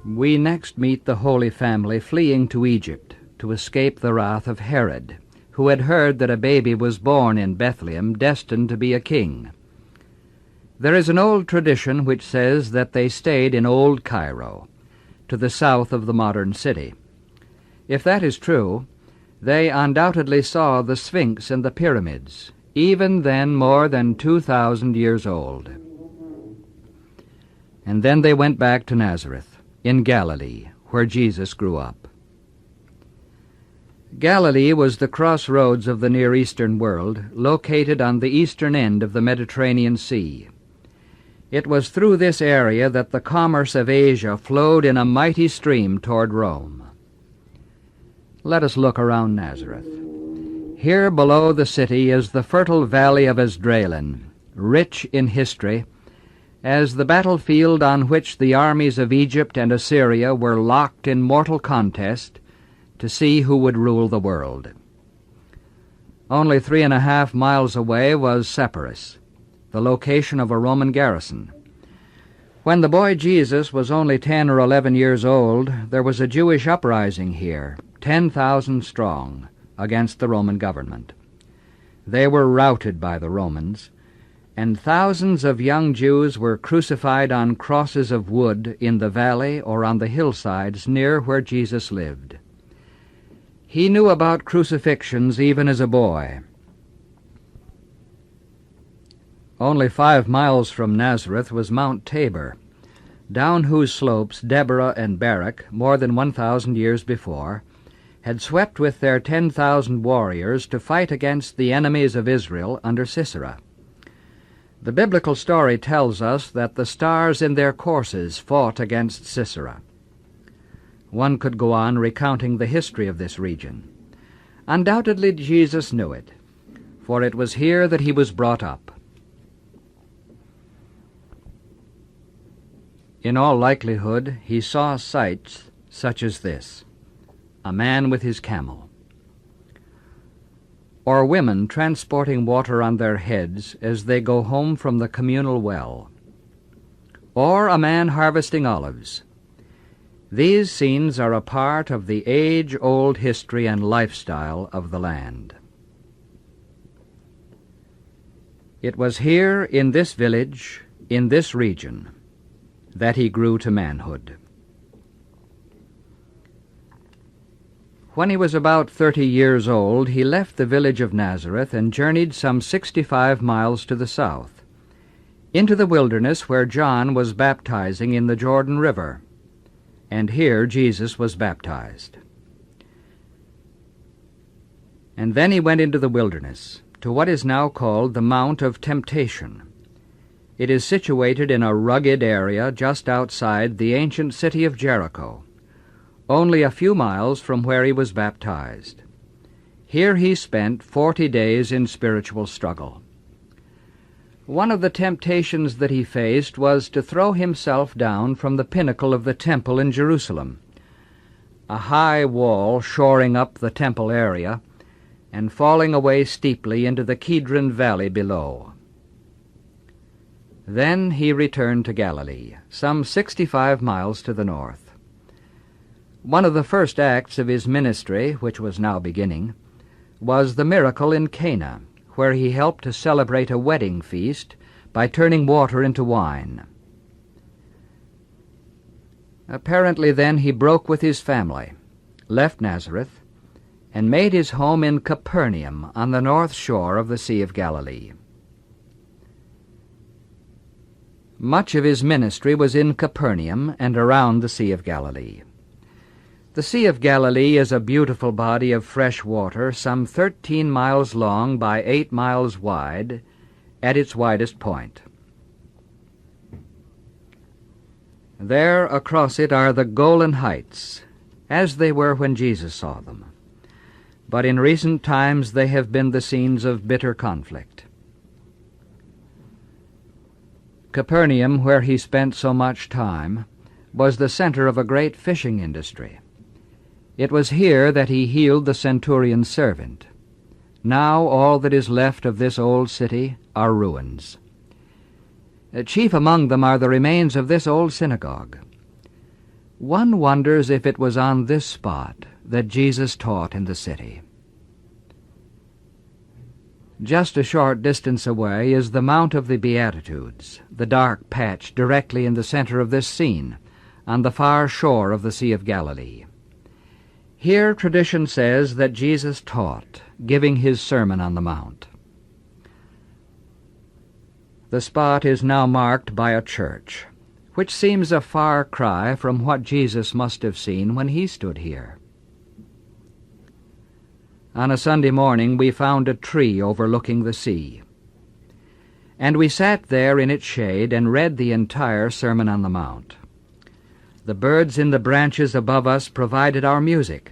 We next meet the Holy Family fleeing to Egypt to escape the wrath of Herod, who had heard that a baby was born in Bethlehem destined to be a king. There is an old tradition which says that they stayed in Old Cairo, to the south of the modern city. If that is true, they undoubtedly saw the Sphinx and the pyramids, even then more than 2,000 years old. And then they went back to Nazareth, in Galilee, where Jesus grew up. Galilee was the crossroads of the Near Eastern world, located on the eastern end of the Mediterranean Sea. It was through this area that the commerce of Asia flowed in a mighty stream toward Rome. Let us look around Nazareth. Here below the city is the fertile valley of Esdraelon, rich in history, as the battlefield on which the armies of Egypt and Assyria were locked in mortal contest to see who would rule the world. Only 3.5 miles away was Sepphoris, the location of a Roman garrison. When the boy Jesus was only 10 or 11 years old, there was a Jewish uprising here, 10,000 strong, against the Roman government. They were routed by the Romans, and thousands of young Jews were crucified on crosses of wood in the valley or on the hillsides near where Jesus lived. He knew about crucifixions even as a boy. Only 5 miles from Nazareth was Mount Tabor, down whose slopes Deborah and Barak, more than 1,000 years before, had swept with their 10,000 warriors to fight against the enemies of Israel under Sisera. The biblical story tells us that the stars in their courses fought against Sisera. One could go on recounting the history of this region. Undoubtedly Jesus knew it, for it was here that he was brought up. In all likelihood, he saw sights such as this: a man with his camel, or women transporting water on their heads as they go home from the communal well, or a man harvesting olives. These scenes are a part of the age-old history and lifestyle of the land. It was here, in this village, in this region, that he grew to manhood. When he was about 30 years old, he left the village of Nazareth and journeyed some 65 miles to the south, into the wilderness where John was baptizing in the Jordan River, and here Jesus was baptized. And then he went into the wilderness, to what is now called the Mount of Temptation. It is situated in a rugged area just outside the ancient city of Jericho, only a few miles from where he was baptized. Here he spent 40 days in spiritual struggle. One of the temptations that he faced was to throw himself down from the pinnacle of the temple in Jerusalem, a high wall shoring up the temple area and falling away steeply into the Kidron Valley below. Then he returned to Galilee, some 65 miles to the north. One of the first acts of his ministry, which was now beginning, was the miracle in Cana, where he helped to celebrate a wedding feast by turning water into wine. Apparently then he broke with his family, left Nazareth, and made his home in Capernaum on the north shore of the Sea of Galilee. Much of his ministry was in Capernaum and around the Sea of Galilee. The Sea of Galilee is a beautiful body of fresh water, some 13 miles long by 8 miles wide, at its widest point. There across it are the Golan Heights, as they were when Jesus saw them. But in recent times they have been the scenes of bitter conflict. Capernaum, where he spent so much time, was the center of a great fishing industry. It was here that he healed the centurion's servant. Now all that is left of this old city are ruins. Chief among them are the remains of this old synagogue. One wonders if it was on this spot that Jesus taught in the city. Just a short distance away is the Mount of the Beatitudes, the dark patch directly in the center of this scene, on the far shore of the Sea of Galilee. Here tradition says that Jesus taught, giving his Sermon on the Mount. The spot is now marked by a church, which seems a far cry from what Jesus must have seen when he stood here. On a Sunday morning we found a tree overlooking the sea, and we sat there in its shade and read the entire Sermon on the Mount. The birds in the branches above us provided our music,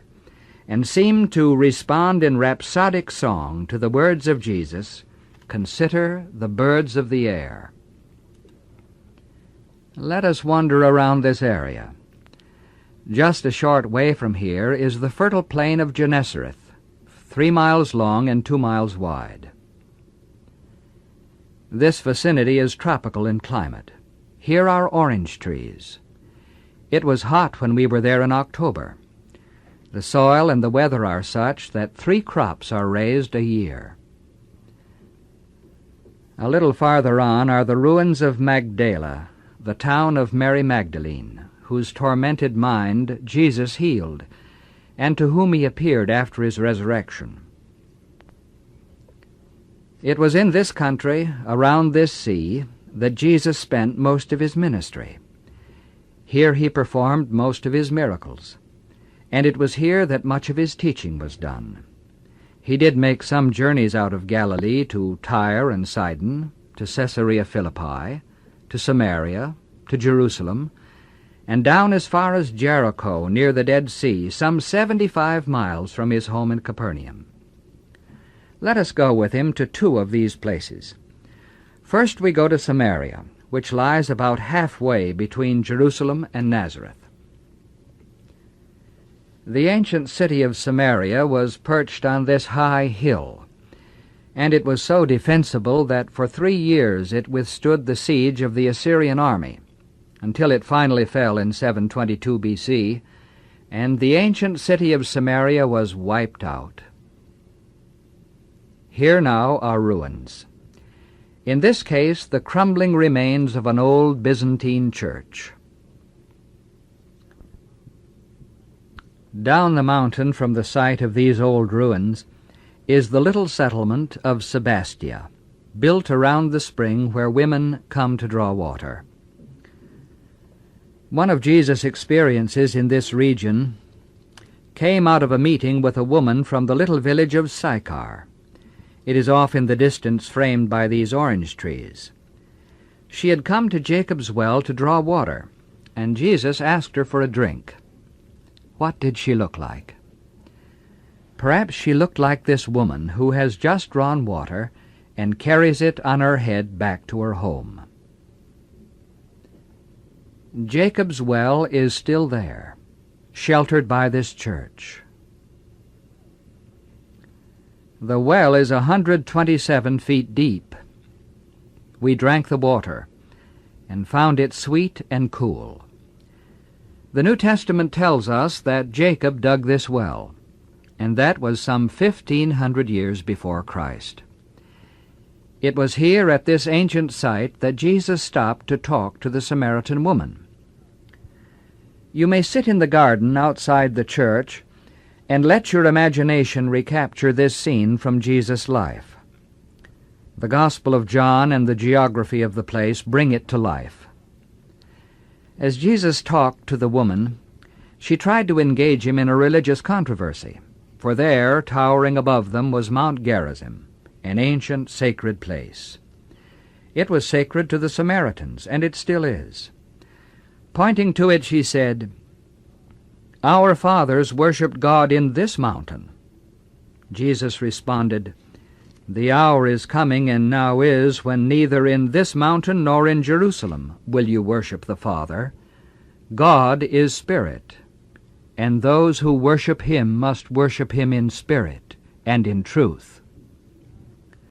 and seemed to respond in rhapsodic song to the words of Jesus, "Consider the birds of the air." Let us wander around this area. Just a short way from here is the fertile plain of Gennesareth, 3 miles long and 2 miles wide. This vicinity is tropical in climate. Here are orange trees. It was hot when we were there in October. The soil and the weather are such that 3 crops are raised a year. A little farther on are the ruins of Magdala, the town of Mary Magdalene, whose tormented mind Jesus healed, and to whom he appeared after his resurrection. It was in this country, around this sea, that Jesus spent most of his ministry. Here he performed most of his miracles, and it was here that much of his teaching was done. He did make some journeys out of Galilee to Tyre and Sidon, to Caesarea Philippi, to Samaria, to Jerusalem, and down as far as Jericho, near the Dead Sea, some 75 miles from his home in Capernaum. Let us go with him to 2 of these places. First we go to Samaria, which lies about halfway between Jerusalem and Nazareth. The ancient city of Samaria was perched on this high hill, and it was so defensible that for 3 years it withstood the siege of the Assyrian army, until it finally fell in 722 B.C., and the ancient city of Samaria was wiped out. Here now are ruins. In this case, the crumbling remains of an old Byzantine church. Down the mountain from the site of these old ruins is the little settlement of Sebastieh, built around the spring where women come to draw water. One of Jesus' experiences in this region came out of a meeting with a woman from the little village of Sychar. It is off in the distance, framed by these orange trees. She had come to Jacob's well to draw water, and Jesus asked her for a drink. What did she look like? Perhaps she looked like this woman who has just drawn water and carries it on her head back to her home. Jacob's well is still there, sheltered by this church. The well is 127 feet deep. We drank the water and found it sweet and cool. The New Testament tells us that Jacob dug this well, and that was some 1,500 years before Christ. It was here at this ancient site that Jesus stopped to talk to the Samaritan woman. You may sit in the garden outside the church and let your imagination recapture this scene from Jesus' life. The Gospel of John and the geography of the place bring it to life. As Jesus talked to the woman, she tried to engage him in a religious controversy, for there, towering above them, was Mount Gerazim, an ancient sacred place. It was sacred to the Samaritans, and it still is. Pointing to it, she said, "Our fathers worshipped God in this mountain." Jesus responded, "The hour is coming, and now is, when neither in this mountain nor in Jerusalem will you worship the Father. God is spirit, and those who worship him must worship him in spirit and in truth."